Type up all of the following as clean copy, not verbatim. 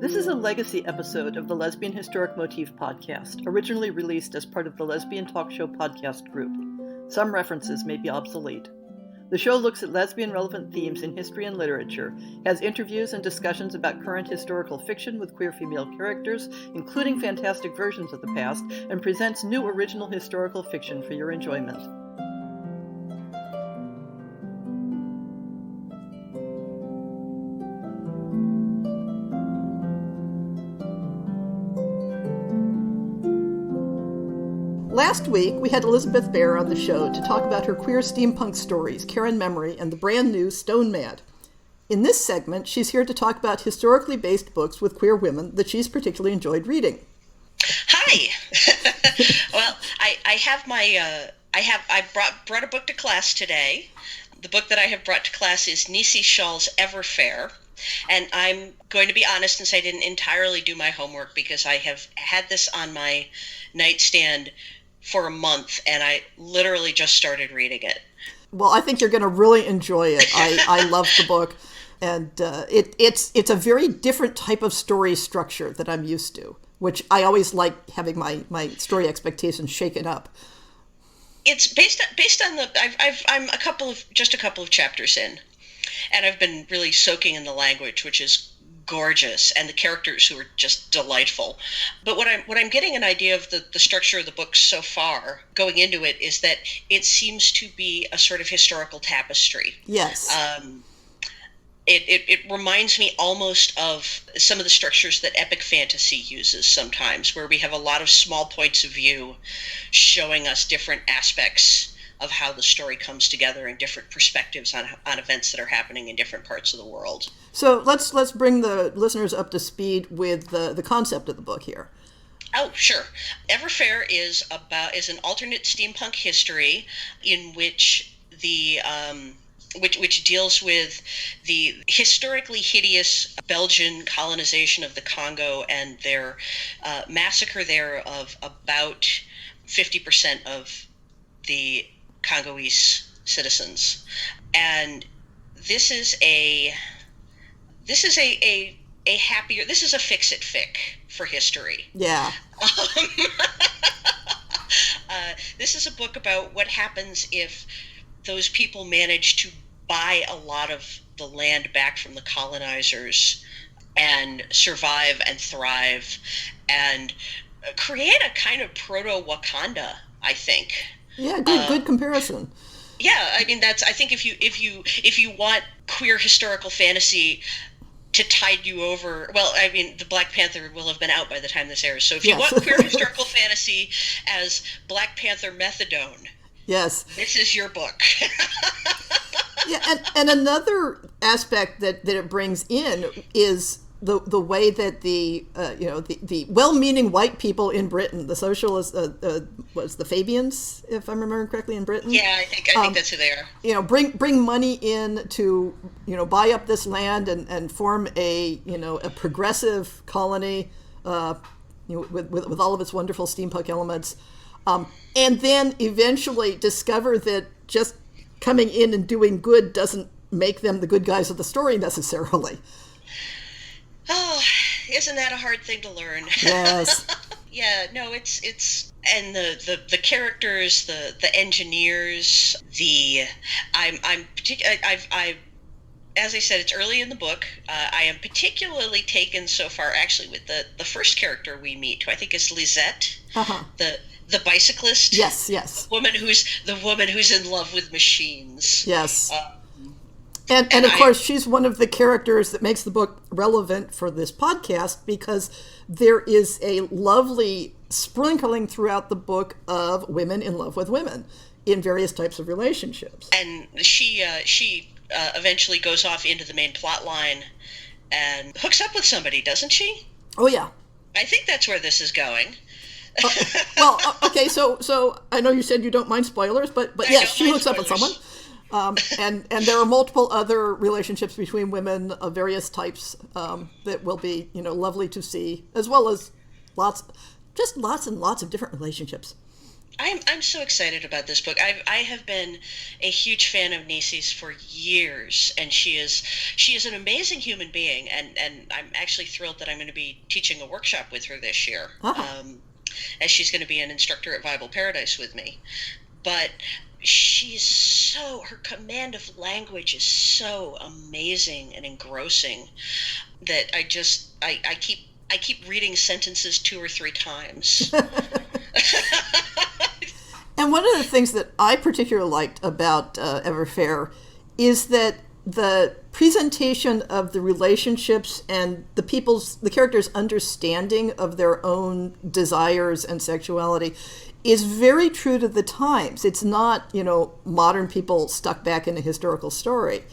This is a legacy episode of the Lesbian Historic Motif podcast, originally released as part of the Lesbian Talk Show podcast group. Some references may be obsolete. The show looks at lesbian-relevant themes in history and literature, has interviews and discussions about current historical fiction with queer female characters, including fantastic versions of the past, and presents new original historical fiction for your enjoyment. Last week, we had Elizabeth Bear on the show to talk about her queer steampunk stories, Karen Memory, and the brand new Stone Mad. In this segment, she's here to talk about historically based books with queer women that she's particularly enjoyed reading. Hi. Well, I brought a book to class today. The book that I have brought to class is Nisi Shaw's Everfair. And I'm going to be honest and say I didn't entirely do my homework because I have had this on my nightstand for a month, and I literally just started reading it. Well, I think you're going to really enjoy it. I love the book, and it's a very different type of story structure that I'm used to, which I always like having my story expectations shaken up. It's based on the I'm a couple of chapters in, and I've been really soaking in the language, which is gorgeous, and the characters who are just delightful. But what I'm getting an idea of the structure of the book so far, going into it, is that it seems to be a sort of historical tapestry. Yes. It reminds me almost of some of the structures that epic fantasy uses sometimes, where we have a lot of small points of view showing us different aspects of how the story comes together and different perspectives on events that are happening in different parts of the world. So let's bring the listeners up to speed with the concept of the book here. Oh, sure. Everfair is an alternate steampunk history in which which deals with the historically hideous Belgian colonization of the Congo and their massacre there of about 50% of the Congolese citizens. And this is a fix-it fic for history. Yeah. This is a book about what happens if those people manage to buy a lot of the land back from the colonizers and survive and thrive and create a kind of proto-Wakanda, I think. Yeah, good comparison. Yeah, I mean I think if you want queer historical fantasy to tide you over, well, I mean, the Black Panther will have been out by the time this airs. So if you want queer historical fantasy as Black Panther methadone, yes, this is your book. Yeah, and another aspect that it brings in is the way that the well-meaning white people in Britain, the socialists, was the Fabians, if I'm remembering correctly, in Britain. Yeah, I think that's who they are. Bring money in to buy up this land and form a progressive colony, with all of its wonderful steampunk elements, and then eventually discover that just coming in and doing good doesn't make them the good guys of the story necessarily. Oh, isn't that a hard thing to learn? Yes. Yeah, no, it's and the characters, the engineers, as I said, it's early in the book. I am particularly taken so far, actually, with the first character we meet, who I think is Lisette, the bicyclist. Yes. The woman who's in love with machines. Yes. And of course, she's one of the characters that makes the book relevant for this podcast, because there is a lovely sprinkling throughout the book of women in love with women in various types of relationships. And she eventually goes off into the main plot line and hooks up with somebody, doesn't she? Oh, yeah. I think that's where this is going. Okay, so I know you said you don't mind spoilers, but yes, she hooks up with someone. And there are multiple other relationships between women of various types that will be, lovely to see, as well as lots and lots of different relationships. I'm so excited about this book. I have been a huge fan of Nisi's for years, and she is an amazing human being, and I'm actually thrilled that I'm going to be teaching a workshop with her this year, as she's going to be an instructor at Viable Paradise with me. But her command of language is so amazing and engrossing that I keep reading sentences 2 or 3 times. And one of the things that I particularly liked about Everfair is that the presentation of the relationships and the characters' understanding of their own desires and sexuality is very true to the times. It's not, modern people stuck back in a historical story.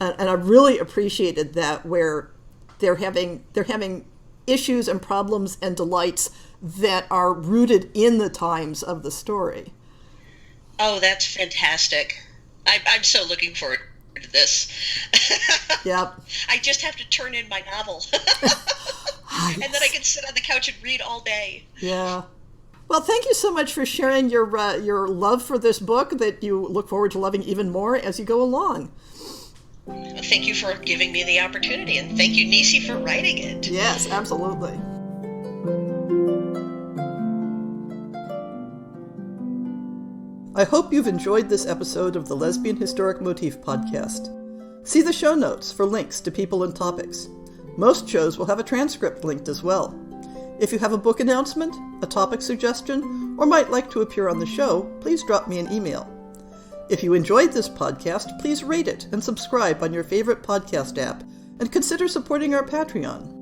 And I really appreciated that, where they're having issues and problems and delights that are rooted in the times of the story. Oh, that's fantastic. I'm so looking forward to this. Yep. I just have to turn in my novel. And then I can sit on the couch and read all day. Yeah. Well, thank you so much for sharing your love for this book that you look forward to loving even more as you go along. Well, thank you for giving me the opportunity, and thank you, Nisi, for writing it. Yes, absolutely. I hope you've enjoyed this episode of the Lesbian Historic Motif Podcast. See the show notes for links to people and topics. Most shows will have a transcript linked as well. If you have a book announcement, a topic suggestion, or might like to appear on the show, please drop me an email. If you enjoyed this podcast, please rate it and subscribe on your favorite podcast app, and consider supporting our Patreon.